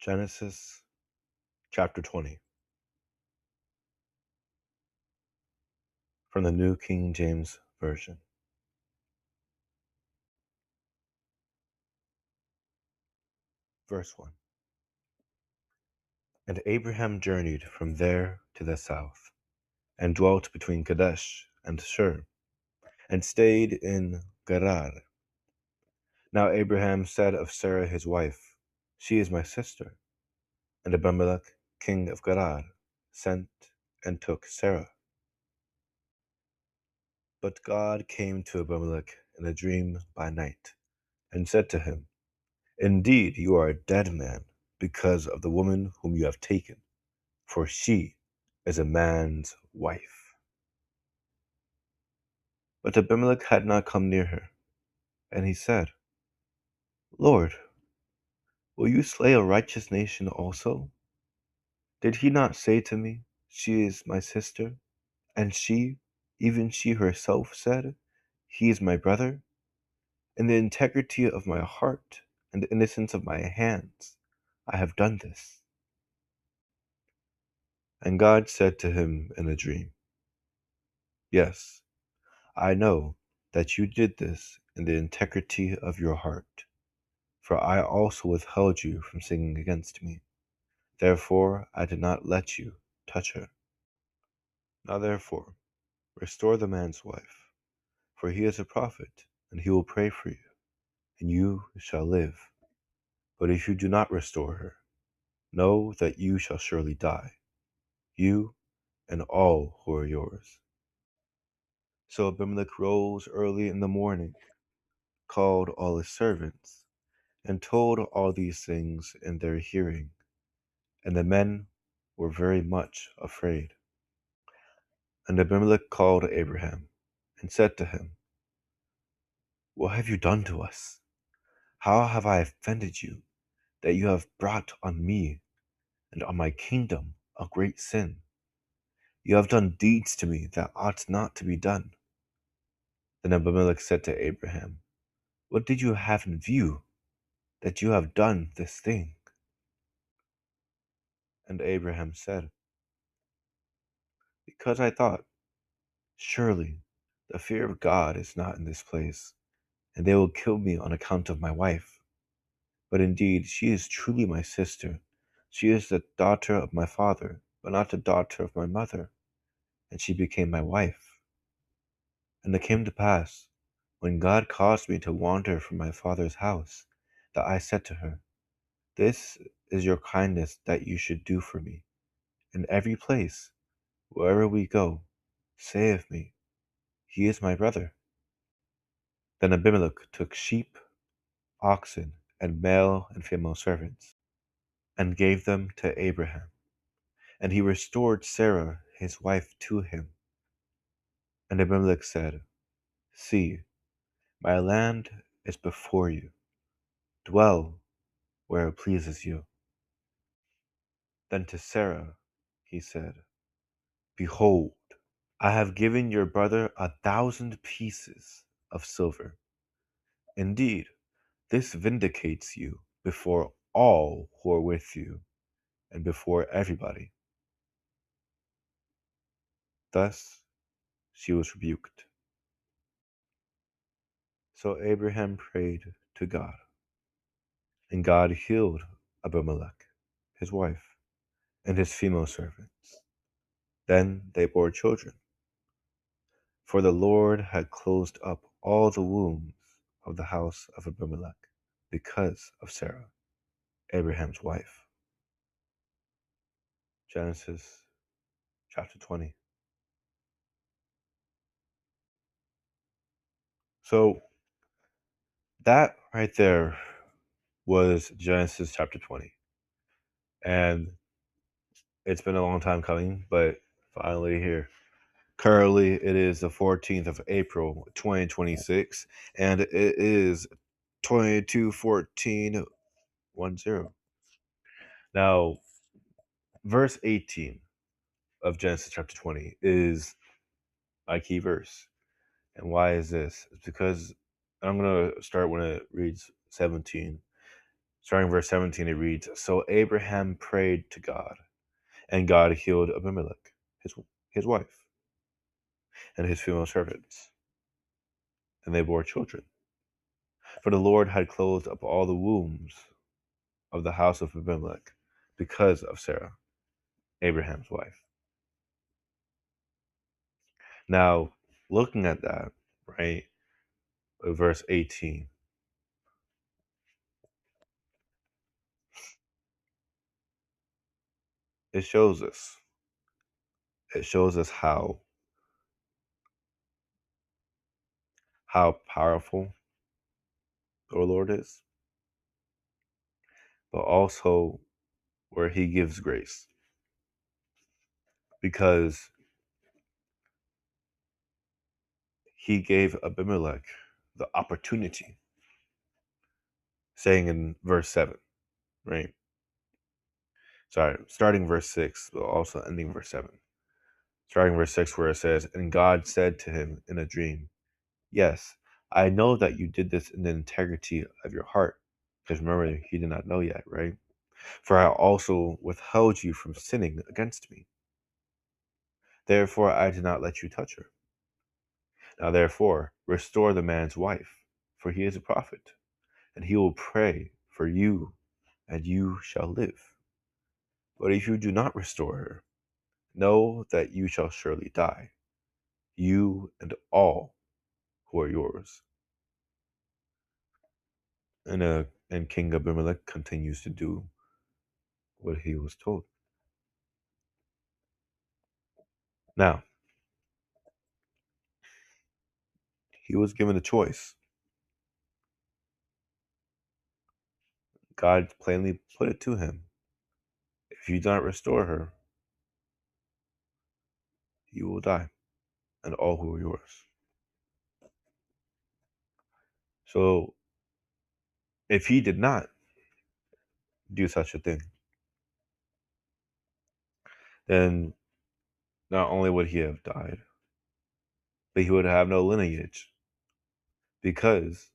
Genesis chapter 20 from the New King James Version. Verse 1. And Abraham journeyed from there to the south, and dwelt between Kadesh and Shur, and stayed in Gerar. Now Abraham said of Sarah his wife, She is my sister. And Abimelech, king of Gerar, sent and took Sarah. But God came to Abimelech in a dream by night, and said to him, Indeed, you are a dead man, because of the woman whom you have taken, for she is a man's wife. But Abimelech had not come near her, and he said, Lord, will you slay a righteous nation also? Did he not say to me, She is my sister? And she, even she herself, said, He is my brother? In the integrity of my heart and the innocence of my hands, I have done this. And God said to him in a dream, Yes, I know that you did this in the integrity of your heart, for I also withheld you from sinning against me. Therefore I did not let you touch her. Now therefore, restore the man's wife, for he is a prophet, and he will pray for you, and you shall live. But if you do not restore her, know that you shall surely die, you and all who are yours. So Abimelech rose early in the morning, called all his servants, and told all these things in their hearing. And the men were very much afraid. And Abimelech called Abraham, and said to him, What have you done to us? How have I offended you, that you have brought on me and on my kingdom a great sin? You have done deeds to me that ought not to be done. Then Abimelech said to Abraham, What did you have in view, that you have done this thing? And Abraham said, Because I thought, Surely the fear of God is not in this place, and they will kill me on account of my wife. But indeed she is truly my sister. She is the daughter of my father, but not the daughter of my mother, and she became my wife. And it came to pass, when God caused me to wander from my father's house, that I said to her, This is your kindness that you should do for me. In every place, wherever we go, say of me, He is my brother. Then Abimelech took sheep, oxen, and male and female servants, and gave them to Abraham. And he restored Sarah his wife to him. And Abimelech said, See, my land is before you. Dwell where it pleases you. Then to Sarah he said, Behold, I have given your brother 1,000 pieces of silver. Indeed, this vindicates you before all who are with you, and before everybody. Thus she was rebuked. So Abraham prayed to God, and God healed Abimelech, his wife, and his female servants. Then they bore children, for the Lord had closed up all the wombs of the house of Abimelech because of Sarah, Abraham's wife. Genesis chapter 20. So that right there was Genesis chapter 20. And it's been a long time coming, but finally here. Currently, it is the 14th of April, 2026, and it is 22:14:10. Now, verse 18 of Genesis chapter 20 is my key verse. And why is this? It's because I'm going to start when it reads 17. Starting verse 17, it reads, So Abraham prayed to God, and God healed Abimelech, his wife, and his female servants, and they bore children. For the Lord had closed up all the wombs of the house of Abimelech because of Sarah, Abraham's wife. Now, looking at that, right, verse 18, it shows us. It shows us how powerful our Lord is, but also where he gives grace. Because he gave Abimelech the opportunity, saying in verse 7, right? Sorry, starting verse 6, but also ending verse 7. Starting verse 6, where it says, And God said to him in a dream, Yes, I know that you did this in the integrity of your heart. Because remember, he did not know yet, right? For I also withheld you from sinning against me. Therefore, I did not let you touch her. Now, therefore, restore the man's wife, for he is a prophet, and he will pray for you, and you shall live. But if you do not restore her, know that you shall surely die, you and all who are yours. And King Abimelech continues to do what he was told. Now, he was given a choice. God plainly put it to him. If you do not restore her, you will die, and all who are yours. So, if he did not do such a thing, then not only would he have died, but he would have no lineage, because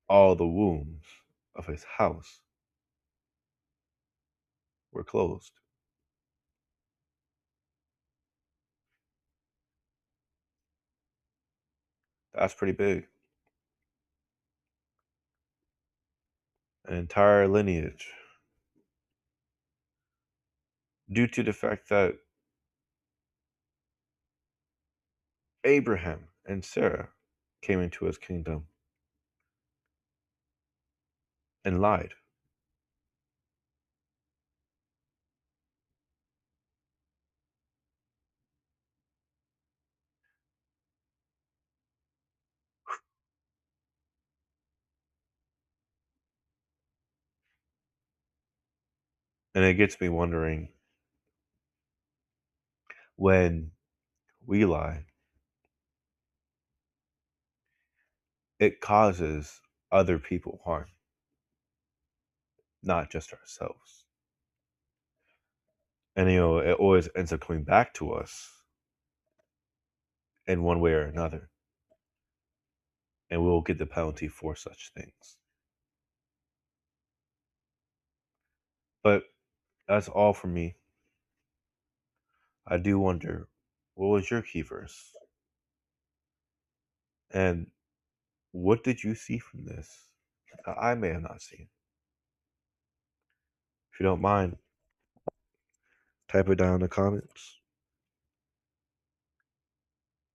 all the wombs of his house were closed. That's pretty big. An entire lineage. Due to the fact that Abraham and Sarah came into his kingdom and lied. And it gets me wondering, when we lie, it causes other people harm, not just ourselves. And it always ends up coming back to us in one way or another. And we'll get the penalty for such things. But that's all for me. I do wonder, what was your key verse? And what did you see from this that I may have not seen? If you don't mind, type it down in the comments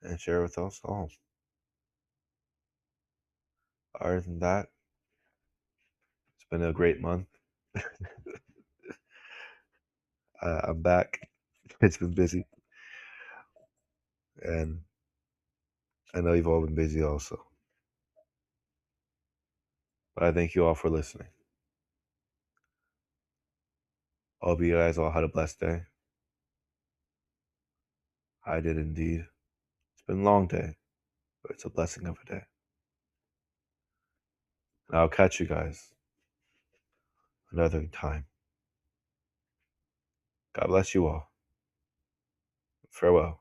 and share with us all. Other than that, it's been a great month. I'm back. It's been busy. And I know you've all been busy also. But I thank you all for listening. I hope you guys all had a blessed day. I did indeed. It's been a long day, but it's a blessing of a day. And I'll catch you guys another time. God bless you all. Farewell.